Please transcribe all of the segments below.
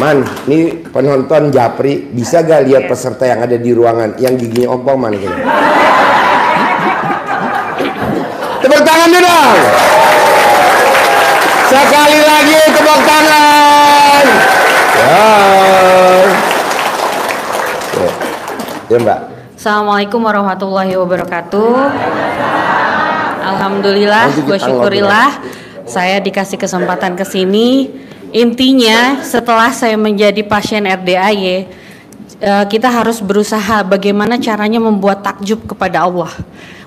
Man, ini penonton Japri, bisa gak lihat peserta yang ada di ruangan yang giginya ompong man gitu. Tepuk tangan dulu dong. Sekali lagi tepuk tangan. Ya Mbak. Assalamualaikum warahmatullahi wabarakatuh. Alhamdulillah, wa syukurillah saya dikasih kesempatan ke sini. Intinya setelah saya menjadi pasien RDAY, kita harus berusaha bagaimana caranya membuat takjub kepada Allah.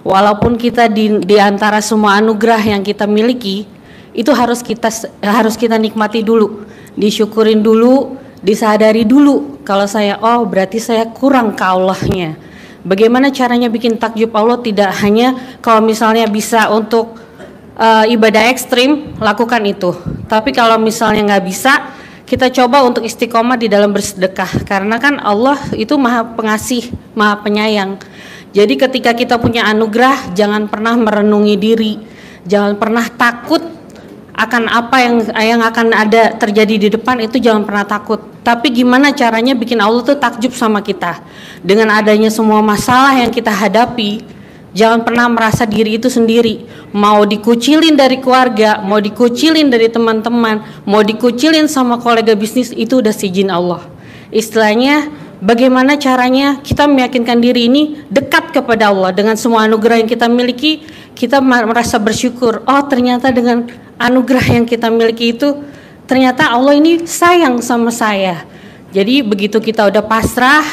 Walaupun kita di antara semua anugerah yang kita miliki, itu harus kita nikmati dulu, disyukurin dulu, disadari dulu kalau saya berarti saya kurang ke Allahnya. Bagaimana caranya bikin takjub Allah? Tidak hanya kalau misalnya bisa untuk ibadah ekstrim, lakukan itu. Tapi kalau misalnya nggak bisa, kita coba untuk istiqomah di dalam bersedekah. Karena kan Allah itu maha pengasih, maha penyayang. Jadi ketika kita punya anugerah, jangan pernah merenungi diri, jangan pernah takut akan apa yang akan ada terjadi di depan, itu jangan pernah takut. Tapi gimana caranya bikin Allah tuh takjub sama kita. Dengan adanya semua masalah yang kita hadapi, jangan pernah merasa diri itu sendiri. Mau dikucilin dari keluarga, mau dikucilin dari teman-teman, mau dikucilin sama kolega bisnis, itu udah izin Allah. Istilahnya, bagaimana caranya kita meyakinkan diri ini dekat kepada Allah. Dengan semua anugerah yang kita miliki, kita merasa bersyukur. Oh, ternyata dengan anugerah yang kita miliki itu, ternyata Allah ini sayang sama saya. Jadi begitu kita udah pasrah,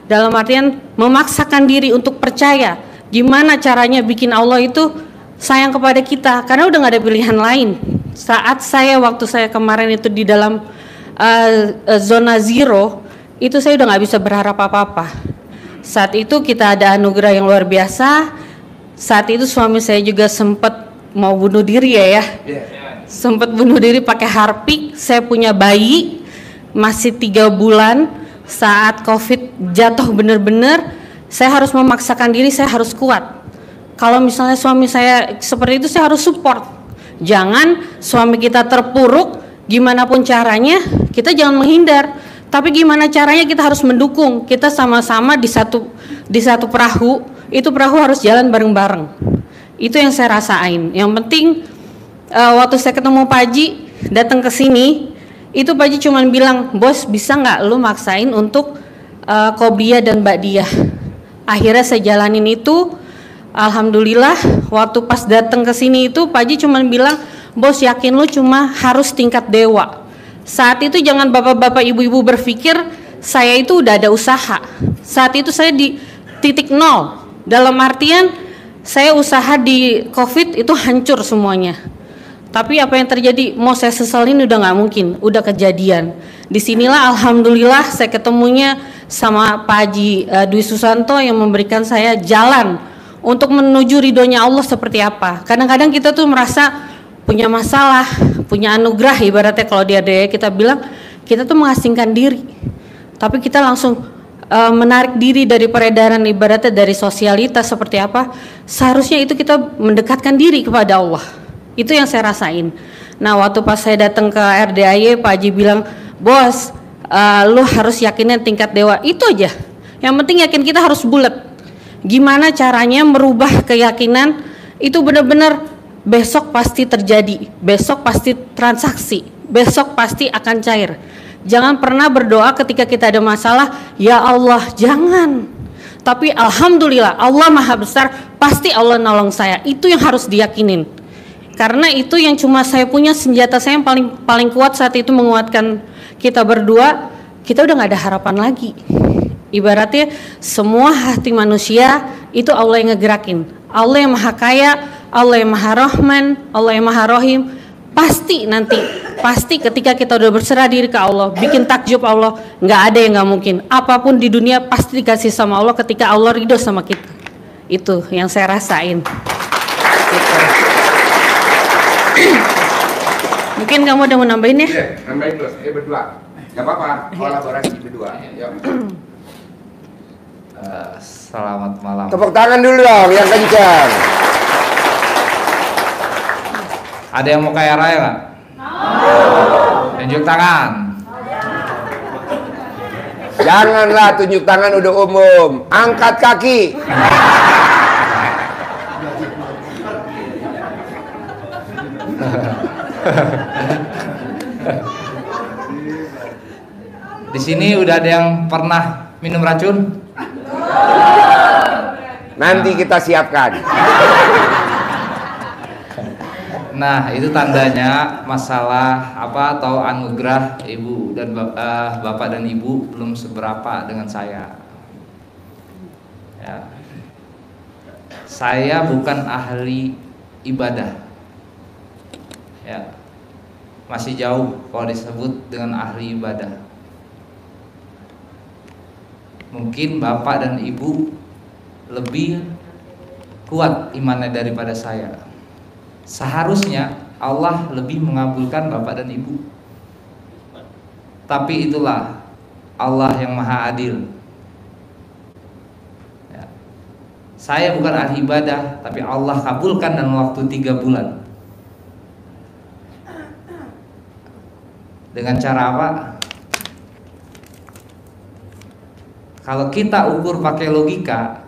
dalam artian memaksakan diri untuk percaya, gimana caranya bikin Allah itu sayang kepada kita, karena udah gak ada pilihan lain. Waktu saya kemarin itu di dalam zona zero, itu saya udah gak bisa berharap apa-apa. Saat itu kita ada anugerah yang luar biasa. Saat itu suami saya juga sempat mau bunuh diri ya. Sempat bunuh diri pakai harpik. Saya punya bayi masih 3 bulan. Saat COVID jatuh bener-bener, saya harus memaksakan diri, saya harus kuat. Kalau misalnya suami saya seperti itu, saya harus support. Jangan suami kita terpuruk, gimana pun caranya, kita jangan menghindar. Tapi gimana caranya kita harus mendukung. Kita sama-sama di satu perahu, itu perahu harus jalan bareng-bareng. Itu yang saya rasain. Yang penting waktu saya ketemu Pak Haji, datang ke sini, itu Pak Haji cuma bilang, bos bisa nggak lu maksain untuk Qobliyah dan Ba'diyah. Akhirnya saya jalanin itu. Alhamdulillah, waktu pas datang ke sini itu Pak Haji cuma bilang, bos yakin lu cuma harus tingkat dewa. Saat itu jangan bapak-bapak ibu-ibu berpikir saya itu udah ada usaha. Saat itu saya di titik nol. Dalam artian saya usaha di COVID itu hancur semuanya. Tapi apa yang terjadi, mau saya seselin udah nggak mungkin, udah kejadian. Disinilah alhamdulillah saya ketemunya sama Pak Haji Dwi Susanto yang memberikan saya jalan untuk menuju ridhonya Allah seperti apa. Kadang-kadang kita tuh merasa punya masalah, punya anugerah, ibaratnya kalau dia ada kita bilang kita tuh mengasingkan diri. Tapi kita langsung menarik diri dari peredaran, ibaratnya dari sosialitas seperti apa. Seharusnya itu kita mendekatkan diri kepada Allah. Itu yang saya rasain. Nah, waktu pas saya datang ke RDAY, Pak Haji bilang, bos, lu harus yakinin tingkat dewa. Itu aja. Yang penting yakin, kita harus bulat. Gimana caranya merubah keyakinan itu benar-benar besok pasti terjadi, besok pasti transaksi, besok pasti akan cair. Jangan pernah berdoa ketika kita ada masalah, ya Allah, jangan. Tapi alhamdulillah, Allah Maha Besar, pasti Allah nolong saya. Itu yang harus diyakinin. Karena itu yang cuma saya punya, senjata saya yang paling kuat saat itu menguatkan kita berdua. Kita udah gak ada harapan lagi. Ibaratnya semua hati manusia itu Allah yang ngegerakin. Allah yang Maha Kaya, Allah yang Maha Rahman, Allah yang Maha Rahim. Pasti ketika kita udah berserah diri ke Allah, bikin takjub Allah, nggak ada yang nggak mungkin. Apapun di dunia pasti dikasih sama Allah ketika Allah ridho sama kita. Itu yang saya rasain. Gitu. Mungkin kamu ada mau nambahin ya? Iya, nambahin dulu, berdua. Gak apa-apa, kolaborasi berdua. Selamat malam. Tepuk tangan dulu dong, yang kencang. Ada yang mau kaya raya nggak? Tunjuk tangan. Janganlah tunjuk tangan udah umum. Angkat kaki. Di sini udah ada yang pernah minum racun? Nanti kita siapkan. Nah, itu tandanya masalah apa atau anugerah ibu dan bapak dan ibu belum seberapa dengan saya. Ya. Saya bukan ahli ibadah. Ya. Masih jauh kalau disebut dengan ahli ibadah. Mungkin bapak dan ibu lebih kuat imannya daripada saya. Seharusnya Allah lebih mengabulkan bapak dan ibu. Tapi itulah Allah yang maha adil. Ya. Saya bukan ahli ibadah, tapi Allah kabulkan dalam waktu 3 bulan. Dengan cara apa? Kalau kita ukur pakai logika,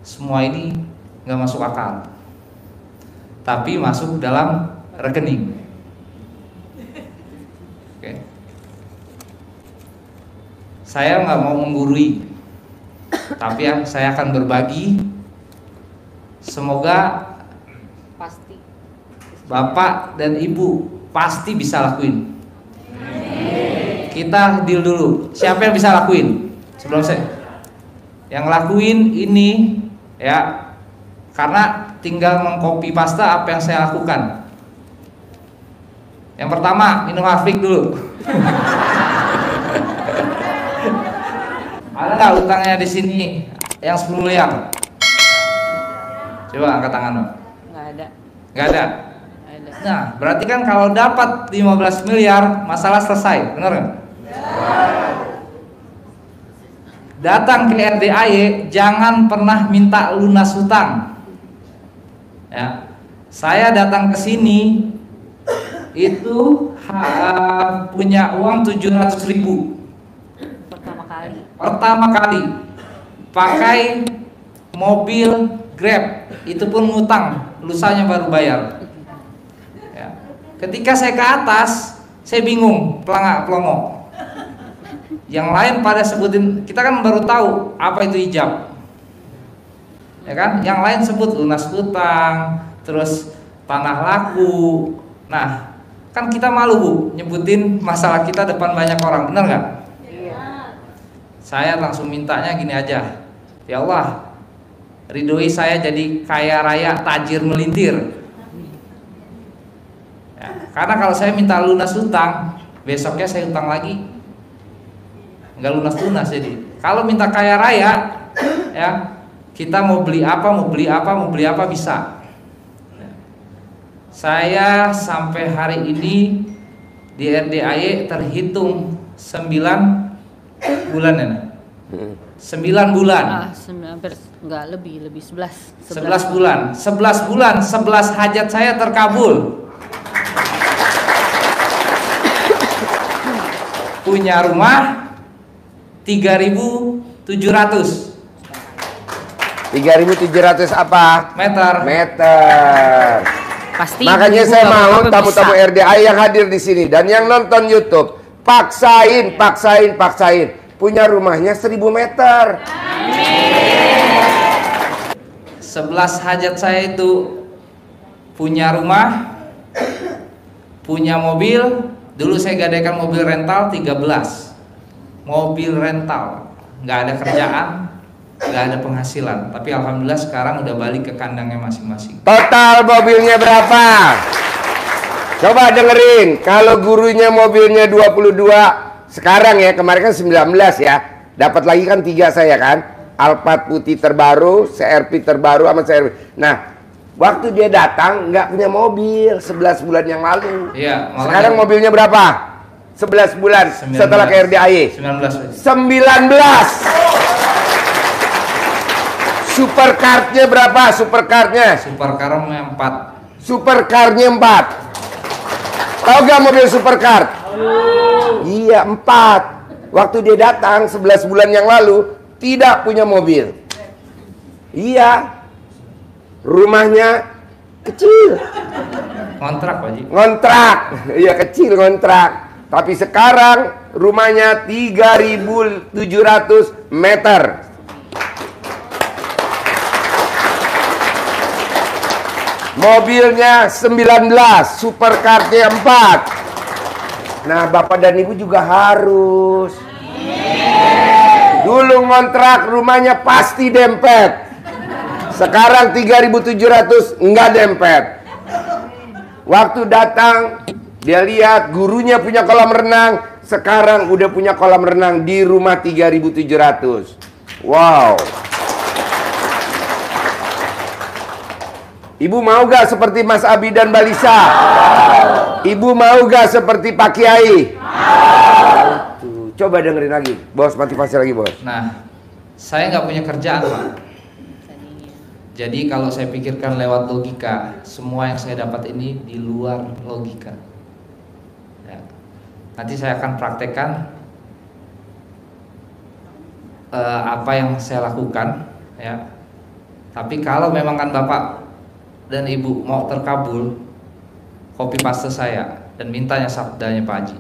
semua ini nggak masuk akal, tapi masuk dalam rekening. Oke. Saya nggak mau menggurui, tapi saya akan berbagi. Semoga Pasti. bapak dan ibu pasti bisa lakuin. Kita deal dulu. Siapa yang bisa lakuin? Sebelum saya yang lakuin ini ya, karena tinggal mengcopy paste apa yang saya lakukan. Yang pertama, minum Afrik dulu. Ada nggak utangnya di sini yang 10 miliar? Coba angkat tangan dong. Nggak ada. Nggak ada. Nggak ada. Nah, berarti kan kalau dapat 15 miliar, masalah selesai, benar nggak? Datang ke RDAY, jangan pernah minta lunas hutang. Ya, saya datang ke sini itu punya uang 700.000 pertama kali pakai mobil Grab, itu pun ngutang, lusanya baru bayar. Ya. Ketika saya ke atas, saya bingung, pelangak-pelongo. Yang lain pada sebutin, kita kan baru tahu apa itu hijab, ya kan? Yang lain sebut lunas hutang, terus tanah laku. Nah, kan kita malu bu, nyebutin masalah kita depan banyak orang, benar nggak? Iya. Saya langsung mintanya gini aja, ya Allah, ridhoi saya jadi kaya raya, tajir melintir. Ya, karena kalau saya minta lunas hutang, besoknya saya hutang lagi. Nggak lunas-lunas. Jadi kalau minta kaya raya ya, kita mau beli apa bisa. Saya sampai hari ini di RDAY terhitung 9 bulan ya. 9 bulan. Enggak, lebih 11. 11 bulan. 11 bulan 11 hajat saya terkabul. Punya rumah 3.700 apa? Meter. Pasti. Makanya saya mau tamu-tamu RDAY yang hadir di sini dan yang nonton YouTube, paksain. Punya rumahnya 1.000 meter. 11 hajat saya itu punya rumah, punya mobil. Dulu saya gadaikan mobil rental 13. Mobil rental, nggak ada kerjaan, nggak ada penghasilan, tapi alhamdulillah sekarang udah balik ke kandangnya masing-masing. Total mobilnya berapa? Coba dengerin. Kalau gurunya mobilnya 22, sekarang ya, kemarin kan 19 ya, dapat lagi kan 3 saya kan, Alphard putih terbaru, CR-V terbaru sama CR-V. Nah, waktu dia datang nggak punya mobil 11 bulan yang lalu. Iya, sekarang mobilnya berapa? 11 bulan 19, setelah ke RDAY 19. Supercardnya berapa? Supercardnya 4. Supercardnya 4. Tahu gak mobil supercard? Iya 4. Waktu dia datang 11 bulan yang lalu, tidak punya mobil. Iya. Rumahnya kecil. Ngontrak Pak Haji. Ngontrak. Iya, kecil ngontrak. Tapi sekarang rumahnya 3.700 meter. Mobilnya 19, supercar T4. Nah, Bapak dan Ibu juga harus. Dulu ngontrak rumahnya pasti dempet. Sekarang 3.700 enggak dempet. Waktu datang, dia lihat gurunya punya kolam renang. Sekarang udah punya kolam renang di rumah 3.700. Wow. Ibu mau gak seperti Mas Abi dan Balisa? Ibu mau gak seperti Pak Kiai? Tuh, coba dengerin lagi. Bos, motivasi lagi, Bos. Nah, saya nggak punya kerjaan Pak. Jadi kalau saya pikirkan lewat logika, semua yang saya dapat ini di luar logika. Ya. Nanti saya akan praktekkan apa yang saya lakukan, ya. Tapi kalau memang kan Bapak dan Ibu mau terkabul, copy paste saya dan mintanya sabdanya Pak Haji.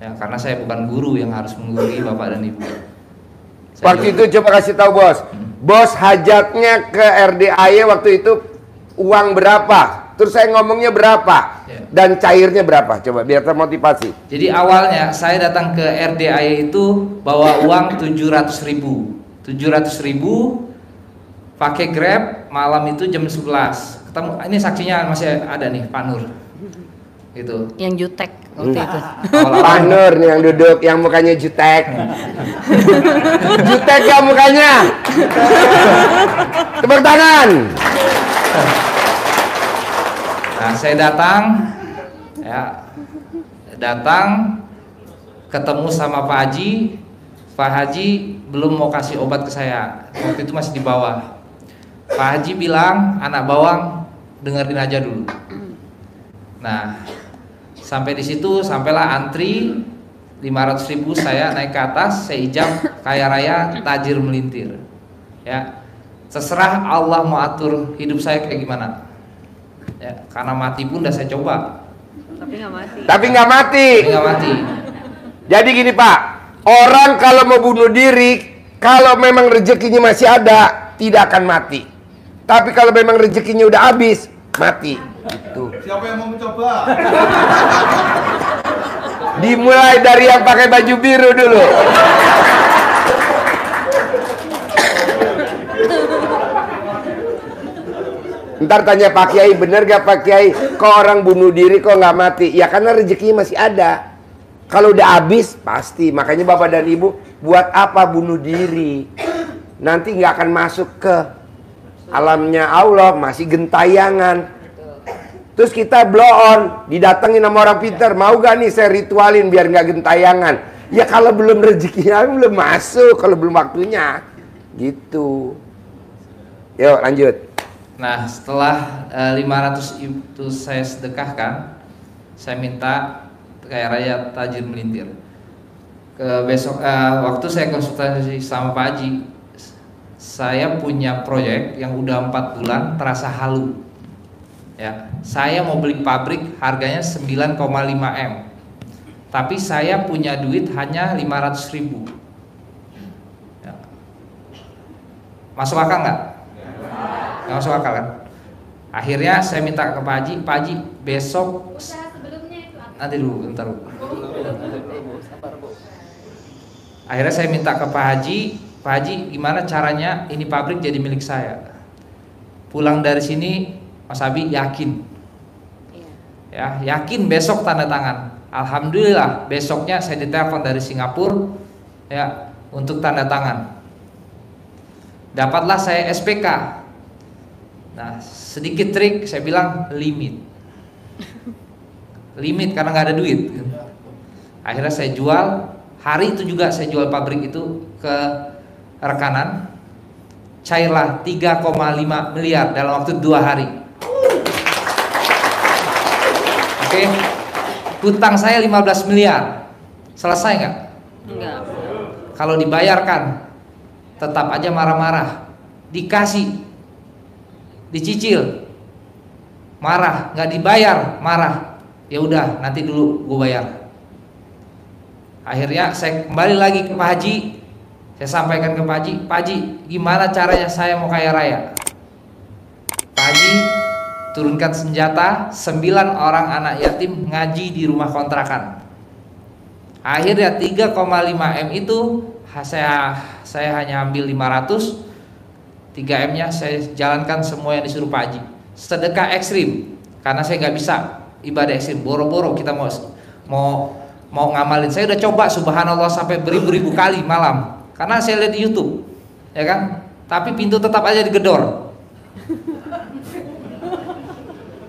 Ya, karena saya bukan guru yang harus menggurui Bapak dan Ibu. Waktu itu coba kasih tahu Bos. Bos hajatnya ke RDAY waktu itu uang berapa? Terus saya ngomongnya berapa? Ya. Dan cairnya berapa? Coba biar termotivasi. Jadi awalnya saya datang ke RDAY itu bawa uang 700.000. 700.000 pakai Grab, malam itu jam 11. Ketemu, ini saksinya masih ada nih, Pak Nur. Gitu. Yang jutek waktu itu. Pak Nur nih yang duduk, yang mukanya jutek. Jutek gak mukanya? Tepuk tangan. Nah, saya datang, ya, ketemu sama Pak Haji. Pak Haji belum mau kasih obat ke saya. Waktu itu masih di bawah. Pak Haji bilang, anak bawang dengerin aja dulu. Nah, sampai di situ sampailah antri 500.000, saya naik ke atas, saya ijab kaya raya tajir melintir. Ya, terserah Allah mau atur hidup saya kayak gimana. Ya, karena mati pun udah saya coba. Tapi nggak mati. Tapi nggak mati. Tapi nggak mati. Jadi gini Pak, orang kalau mau bunuh diri, kalau memang rezekinya masih ada, tidak akan mati. Tapi kalau memang rezekinya udah habis, mati. Gitu. Siapa yang mau mencoba? Dimulai dari yang pakai baju biru dulu. Ntar tanya Pak Kiai, bener gak Pak Kiai? Kok orang bunuh diri kok nggak mati? Ya karena rezekinya masih ada. Kalau udah habis pasti. Makanya Bapak dan Ibu, buat apa bunuh diri? Nanti nggak akan masuk ke alamnya Allah, masih gentayangan. Terus kita blow on, didatengin sama orang pintar, mau gak nih saya ritualin biar nggak gentayangan? Ya kalau belum rezekinya belum masuk, kalau belum waktunya, gitu. Yuk lanjut. Nah, setelah 500 itu saya sedekahkan, saya minta kaya raya tajir melintir. Besok waktu saya konsultasi sama Pak Haji, saya punya proyek yang udah 4 bulan terasa halu. Ya, saya mau beli pabrik harganya 9,5 M. Tapi saya punya duit hanya 500.000. Ya. Masuk akal nggak? Nggak masuk akal kan? Akhirnya saya minta ke Pak Haji, besok nanti dulu, bentar dulu. Akhirnya saya minta ke Pak Haji, gimana caranya ini pabrik jadi milik saya? Pulang dari sini, Mas Abi yakin, ya yakin besok tanda tangan. Alhamdulillah besoknya saya ditelepon dari Singapura, ya untuk tanda tangan. Dapatlah saya SPK. Nah sedikit trik, saya bilang limit karena nggak ada duit. Akhirnya saya jual. Hari itu juga saya jual pabrik itu ke rekanan. Cairlah 3,5 miliar dalam waktu 2 hari. Oke, hutang saya 15 miliar. Selesai nggak? Enggak. Kalau dibayarkan tetap aja marah-marah. Dikasih, dicicil, marah. Nggak dibayar, marah. Ya udah, nanti dulu gue bayar. Akhirnya saya kembali lagi ke Pak Haji. Saya sampaikan ke Pak Haji, Pak Haji, gimana caranya saya mau kaya raya? Pak Haji turunkan senjata, 9 orang anak yatim ngaji di rumah kontrakan. Akhirnya 3,5 M itu saya hanya ambil 500, 3 M nya saya jalankan semua yang disuruh Pak Haji. Sedekah ekstrim, karena saya nggak bisa ibadah ekstrim. Boro-boro kita mau ngamalin. Saya udah coba subhanallah sampai beribu-ribu kali malam, karena saya lihat di YouTube, ya kan. Tapi pintu tetap aja digedor.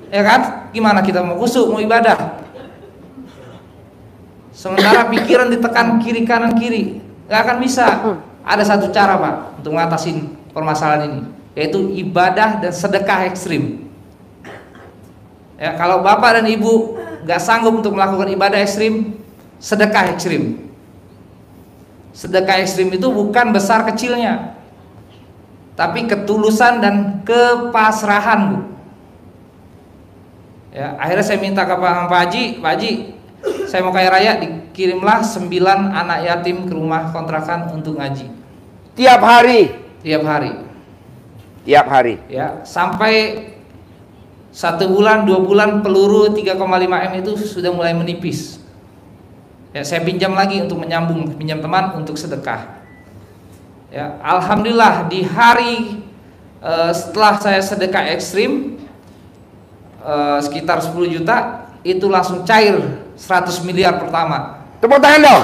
Ya kan? Gimana kita mau kusuk, mau ibadah? Sementara pikiran ditekan kiri kanan kiri, nggak akan bisa. Ada satu cara Pak untuk ngatasin permasalahan ini, yaitu ibadah dan sedekah ekstrim. Ya, kalau bapak dan ibu nggak sanggup untuk melakukan ibadah ekstrim, sedekah ekstrim. Sedekah ekstrim itu bukan besar kecilnya, tapi ketulusan dan kepasrahan, Bu. Ya, akhirnya saya minta ke Pak Haji, Pak Haji, saya mau kaya raya, dikirimlah 9 anak yatim ke rumah kontrakan untuk ngaji. Tiap hari. Tiap hari. Tiap hari. Ya, sampai 1 bulan, 2 bulan peluru 3,5 M itu sudah mulai menipis. Ya, saya pinjam lagi untuk menyambung, pinjam teman untuk sedekah. Ya, alhamdulillah di hari setelah saya sedekah ekstrim sekitar 10 juta itu langsung cair 100 miliar pertama. Tepuk tangan dong.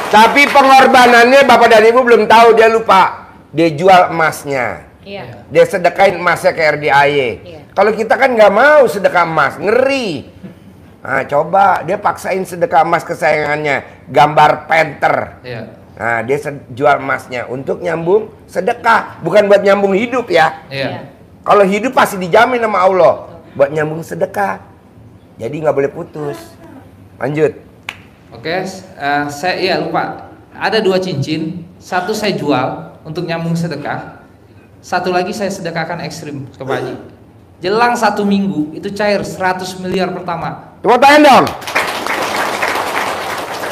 Tapi pengorbanannya bapak dan ibu belum tahu, dia lupa. Dia jual emasnya. Iya. Dia sedekahin emasnya ke RDAY. Iya. Kalau kita kan nggak mau sedekah emas, ngeri. Nah, coba dia paksain sedekah emas kesayangannya, gambar panther. Iya. Nah, dia jual emasnya untuk nyambung sedekah, bukan buat nyambung hidup ya. Iya. Kalau hidup pasti dijamin sama Allah, buat nyambung sedekah. Jadi nggak boleh putus. Lanjut. Oke, saya lupa. Ada 2 cincin, satu saya jual untuk nyambung sedekah, satu lagi saya sedekahkan ekstrim ke Pak Haji. Jelang 1 minggu itu cair 100 miliar pertama. Tepuk tangan dong.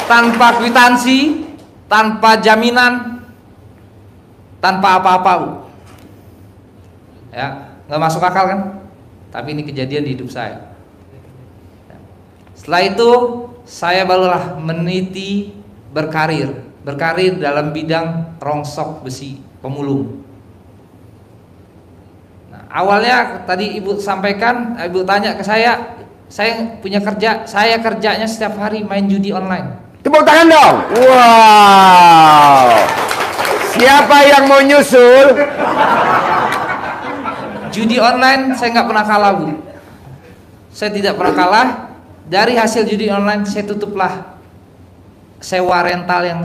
Tanpa kwitansi, tanpa jaminan, tanpa apa-apa, Bu. Ya, nggak masuk akal kan? Tapi ini kejadian di hidup saya. Setelah itu saya barulah meniti berkarir dalam bidang rongsok besi pemulung. Nah, awalnya tadi ibu sampaikan, ibu tanya ke saya punya kerja, saya kerjanya setiap hari main judi online. Tepuk tangan dong. Wow. Siapa yang mau nyusul? Judi online saya nggak pernah kalah, Bu. Saya tidak pernah kalah. Dari hasil judi online saya tutuplah sewa rental yang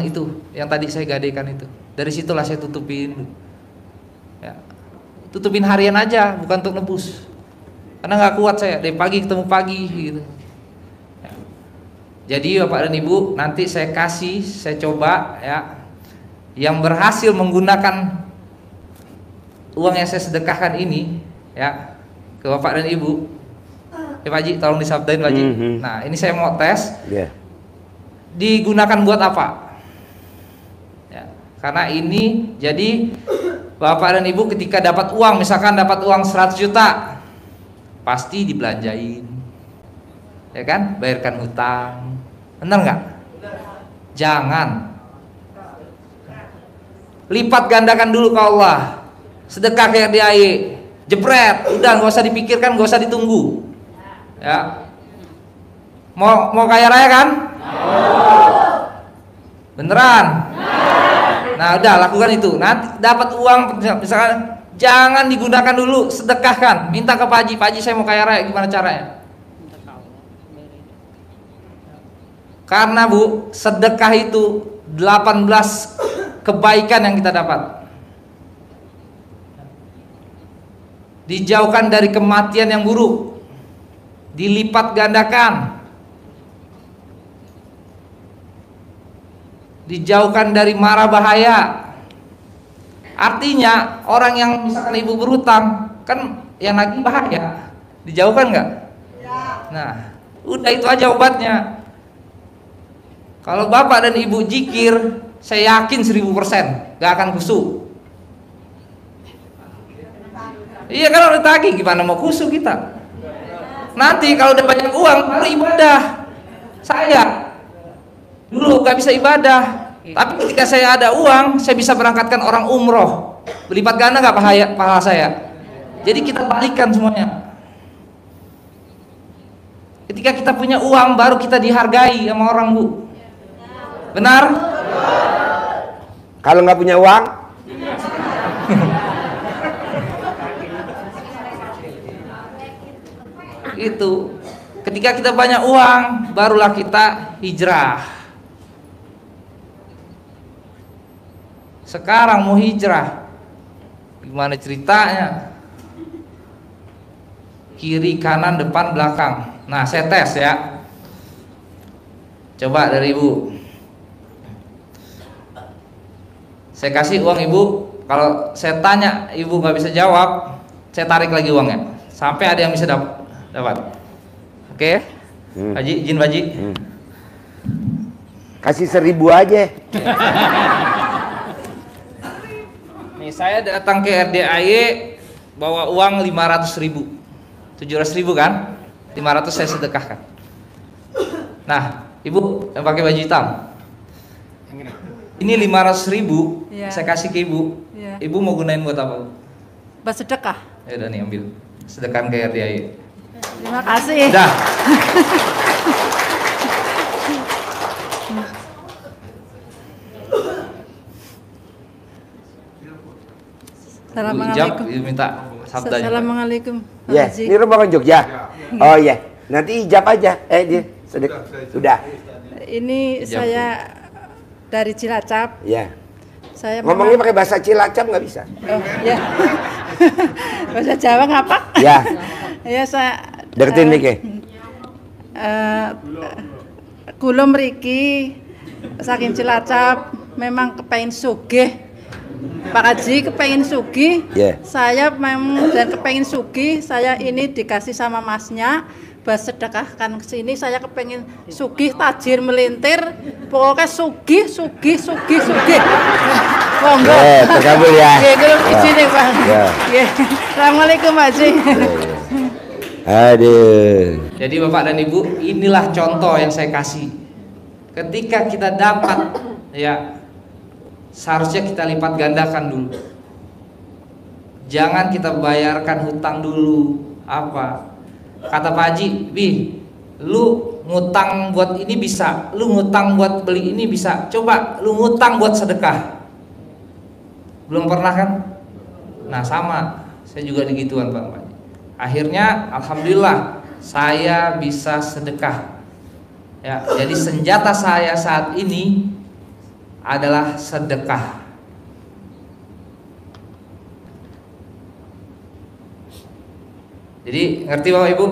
tadi saya gadaikan itu. Dari situlah saya tutupin. Ya. Tutupin harian aja, bukan untuk nebus. Karena nggak kuat saya, dari pagi ketemu pagi gitu. Ya. Jadi Bapak dan Ibu, nanti saya coba ya, yang berhasil menggunakan uang yang saya sedekahkan ini ya ke Bapak dan Ibu. Ya Pak Haji, tolong disabdain Pak Haji. Nah, ini saya mau tes. Digunakan buat apa? Ya, karena ini jadi Bapak dan Ibu ketika dapat uang, misalkan dapat uang 100 juta, pasti dibelanjain. Ya kan? Bayarkan hutang. Benar nggak? Jangan. Lipat gandakan dulu ke Allah. Sedekah ke RDAY. Jepret, udah nggak usah dipikirkan, nggak usah ditunggu. Ya, mau kaya raya kan? Beneran? Nah, udah lakukan itu. Nanti dapat uang, misalkan jangan digunakan dulu, sedekahkan. Minta ke Pak Haji, Pak Haji saya mau kaya raya, gimana caranya? Karena Bu, sedekah itu 18 kebaikan yang kita dapat. Dijauhkan dari kematian yang buruk, dilipat gandakan. dijauhkan dari mara bahaya. Artinya orang yang misalkan ibu berutang kan yang lagi bahaya, dijauhkan nggak? Nah, udah itu aja obatnya. Kalau bapak dan ibu zikir, saya yakin 1000% nggak akan kusuk. Iya, kalau ditagih gimana mau kusuk kita? Nanti kalau udah banyak uang baru ibadah. Saya dulu nggak bisa ibadah, tapi ketika saya ada uang, saya bisa berangkatkan orang umroh. Berlipat ganda nggak pahala saya? Jadi kita balikan semuanya. Ketika kita punya uang, baru kita dihargai sama orang, Bu. Benar? Kalau nggak punya uang, itu. Ketika kita banyak uang, barulah kita hijrah. Sekarang mau hijrah, gimana ceritanya? Kiri, kanan, depan, belakang. Nah, saya tes ya. Coba dari ibu. Saya kasih uang ibu. Kalau saya tanya ibu nggak bisa jawab, saya tarik lagi uangnya sampai ada yang bisa dapat. Oke, Haji, izin Haji. kasih 1000 aja. Nih saya datang ke RDAY bawa uang 500.000, 700.000 kan, 500 saya sedekahkan. Nah, ibu yang pakai baju hitam, ini 500.000 Ya. saya kasih ke ibu. Ya. Ibu mau gunain buat apa? Bersedekah. Ya udah nih, ambil sedekahkan ke RDAY. Terima kasih. Dah. Assalamualaikum. Ibu minta sabdanya. Assalamualaikum. Pak Ya, Haji. ini rombongan Jogja. Oh ya, nanti ijab aja. Dia sudah. Ini Ijab. saya dari Cilacap. Ya. Saya Ngomongnya pakai bahasa Cilacap nggak bisa? Oh, ya. Bahasa Jawa ngapa? Ya. Ya, saya Deketin Mike. kula mriki saking Cilacap memang kepengin sugih. Pak Haji kepengin sugih. Yeah. Saya memang dan kepengin sugih, saya ini dikasih sama masnya bersedekahkan ke sini, saya kepengin sugih tajir melintir, pokoknya sugih. Monggo. Terkabul ya. Nggih, kula izin ya, Pak. Ya. Nggih. Assalamualaikum Pak Haji. Aduh. Jadi Bapak dan Ibu, inilah contoh yang saya kasih. Ketika kita dapat, ya seharusnya kita lipat gandakan dulu. Jangan kita bayarkan hutang dulu. Apa? Kata Pak Haji, lu ngutang buat ini bisa, lu ngutang buat beli ini bisa. Coba lu ngutang buat sedekah. Belum pernah kan? Nah sama, saya juga digituan Pak Haji. Akhirnya alhamdulillah saya bisa sedekah. Ya, jadi senjata saya saat ini adalah sedekah. Jadi ngerti Bapak Ibu?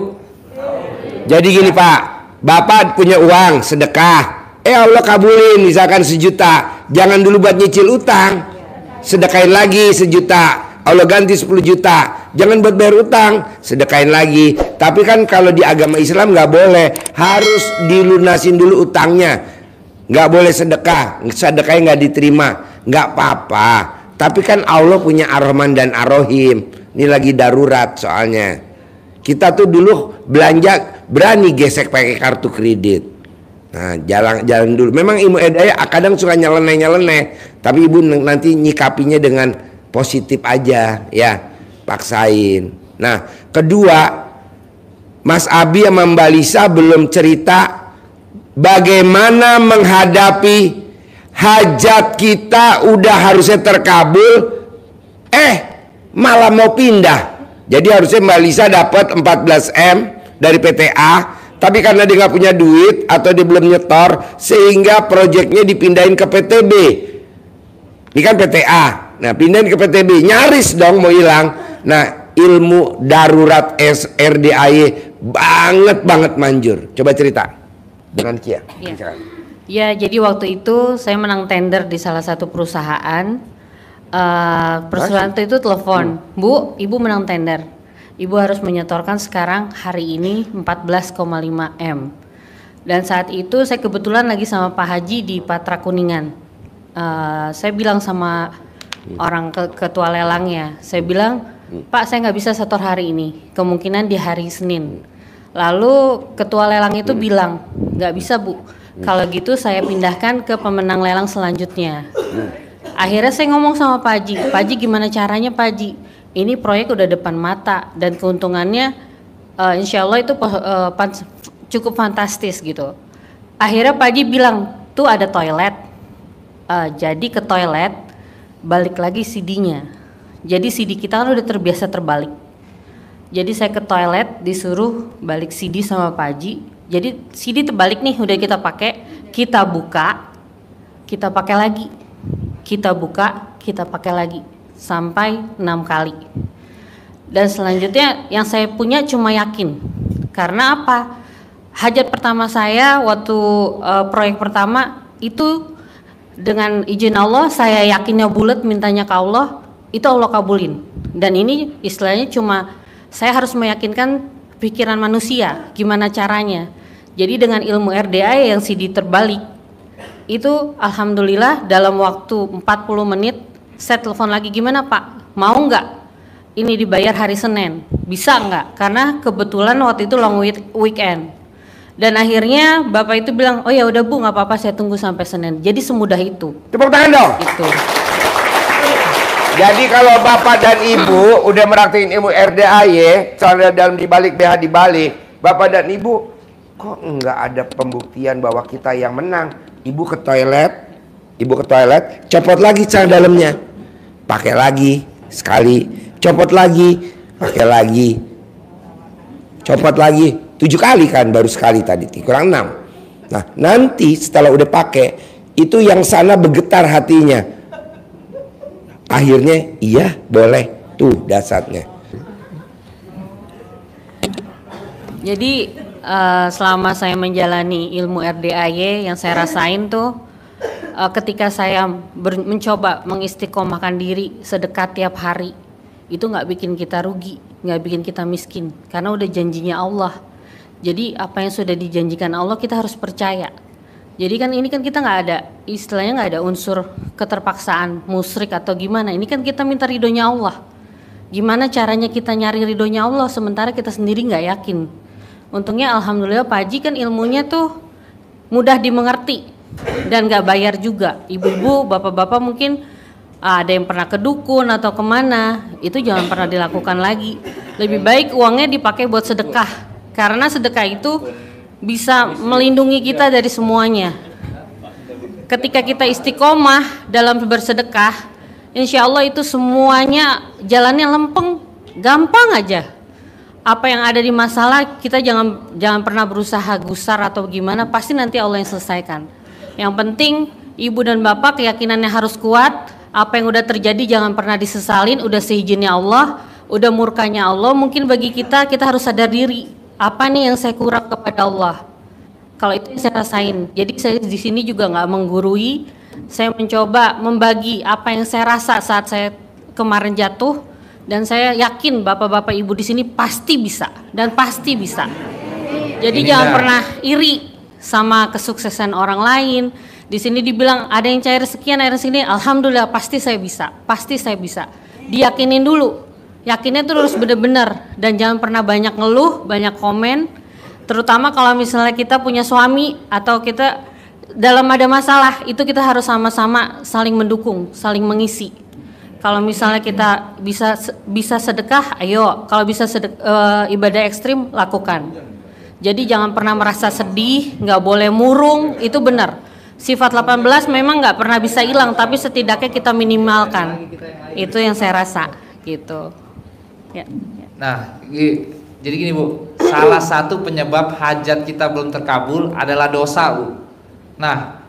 Jadi gini Pak, Bapak punya uang sedekah. Allah kabulin misalkan 1 juta. Jangan dulu buat nyicil utang. Sedekahin lagi 1 juta. Allah ganti 10 juta. Jangan buat bayar utang, sedekahin lagi. Tapi kan kalau di agama Islam nggak boleh, harus dilunasin dulu utangnya. Nggak boleh sedekah, sedekahnya nggak diterima, nggak apa-apa. Tapi kan Allah punya Ar-Rahman dan Ar-Rahim. Ini lagi darurat soalnya. Kita tuh dulu belanja berani gesek pakai kartu kredit. Nah, jalan dulu. Memang Ibu Edaya kadang suka nyeleneh, tapi Ibu nanti nyikapinya dengan positif aja, ya, paksain. Nah, kedua, Mas Abi sama Mbak Lisa belum cerita bagaimana menghadapi hajat kita udah harusnya terkabul, malah mau pindah. Jadi harusnya Mbak Lisa dapat 14M dari PTA, tapi karena dia nggak punya duit atau dia belum nyetor, sehingga proyeknya dipindahin ke PTB. Ini kan PTA. Nah, pindahin ke PTB, nyaris dong mau hilang. Nah, ilmu darurat RDAY banget manjur. Coba cerita dengan Kia. Iya. Ya, jadi waktu itu saya menang tender di salah satu perusahaan. Perusahaan itu telepon, Bu, Ibu menang tender. Ibu harus menyetorkan sekarang hari ini 14,5 M. Dan saat itu saya kebetulan lagi sama Pak Haji di Patra Kuningan. Saya bilang sama orang ketua lelangnya, saya bilang, Pak, saya nggak bisa setor hari ini, kemungkinan di hari Senin. Lalu ketua lelang itu bilang, nggak bisa, Bu. Kalau gitu saya pindahkan ke pemenang lelang selanjutnya. Akhirnya saya ngomong sama Pak Haji gimana caranya Pak Haji? Ini proyek udah depan mata dan keuntungannya insya Allah itu cukup fantastis gitu. Akhirnya Pak Haji bilang, tuh ada toilet. Jadi ke toilet, balik lagi CD-nya. Jadi CD kita kan udah terbiasa terbalik. Jadi saya ke toilet disuruh balik CD sama Pak Haji. Jadi CD terbalik nih, udah kita pakai, kita buka, kita pakai lagi, kita buka, kita pakai lagi, sampai 6 kali. Dan selanjutnya yang saya punya cuma yakin, karena apa? Hajat pertama saya waktu proyek pertama itu dengan izin Allah, saya yakinnya bulat mintanya ke Allah, itu Allah kabulin. Dan ini istilahnya cuma saya harus meyakinkan pikiran manusia, gimana caranya. Jadi dengan ilmu RDA yang CD terbalik, itu alhamdulillah dalam waktu 40 menit saya telepon lagi, gimana Pak, mau nggak ini dibayar hari Senin, bisa nggak? Karena kebetulan waktu itu long weekend. Dan akhirnya Bapak itu bilang, oh ya udah Bu, nggak apa-apa, saya tunggu sampai Senin. Jadi semudah itu. Tepuk tangan dong. Itu. Jadi kalau Bapak dan Ibu udah meraktiin ilmu RDAY, soalnya dalam dibalik BH dibalik, Bapak dan Ibu kok nggak ada pembuktian bahwa kita yang menang? Ibu ke toilet, copot lagi cara dalamnya, pakai lagi sekali, copot lagi, pakai lagi, copot lagi, 7 kali kan, baru sekali tadi, kurang 6. Nah nanti setelah udah pakai, itu yang sana bergetar hatinya. Akhirnya iya boleh, tuh dasarnya. Jadi selama saya menjalani ilmu RDAY yang saya rasain tuh, ketika saya mencoba mengistiqomahkan diri sedekah tiap hari, itu nggak bikin kita rugi, nggak bikin kita miskin, karena udah janjinya Allah. Jadi apa yang sudah dijanjikan Allah kita harus percaya. Jadi kan ini kan kita nggak ada, istilahnya nggak ada unsur keterpaksaan, musyrik atau gimana. Ini kan kita minta ridhonya Allah. Gimana caranya kita nyari ridhonya Allah sementara kita sendiri nggak yakin. Untungnya alhamdulillah Pak Haji kan ilmunya tuh mudah dimengerti dan nggak bayar juga. Ibu-ibu, bapak-bapak mungkin ada yang pernah ke dukun atau kemana, itu jangan pernah dilakukan lagi. Lebih baik uangnya dipakai buat sedekah, karena sedekah itu bisa melindungi kita dari semuanya. Ketika kita istiqomah dalam bersedekah, insya Allah itu semuanya jalannya lempeng, gampang aja. Apa yang ada di masalah kita jangan pernah berusaha gusar atau gimana, pasti nanti Allah yang selesaikan. Yang penting ibu dan bapak keyakinannya harus kuat. Apa yang udah terjadi jangan pernah disesalin, udah seizinnya Allah, udah murkanya Allah. Mungkin bagi kita harus sadar diri, apa nih yang saya kurang kepada Allah. Kalau itu yang saya rasain. Jadi saya di sini juga nggak menggurui, saya mencoba membagi apa yang saya rasa saat saya kemarin jatuh. Dan saya yakin bapak-bapak ibu di sini pasti bisa dan pasti bisa. Jadi jangan pernah iri sama kesuksesan orang lain. Di sini dibilang ada yang cair sekian, ada sini, alhamdulillah pasti saya bisa, pasti saya bisa. Diyakinin dulu, yakinnya tuh harus benar-benar dan jangan pernah banyak ngeluh, banyak komen. Terutama kalau misalnya kita punya suami atau kita dalam ada masalah, itu kita harus sama-sama saling mendukung, saling mengisi. Kalau misalnya kita bisa sedekah, ayo. Kalau bisa ibadah ekstrim, lakukan. Jadi jangan pernah merasa sedih, nggak boleh murung, itu benar. Sifat 18 memang nggak pernah bisa hilang, tapi setidaknya kita minimalkan. Itu yang saya rasa, gitu. Ya. Nah, jadi gini Bu, salah satu penyebab hajat kita belum terkabul adalah dosa Bu. Nah,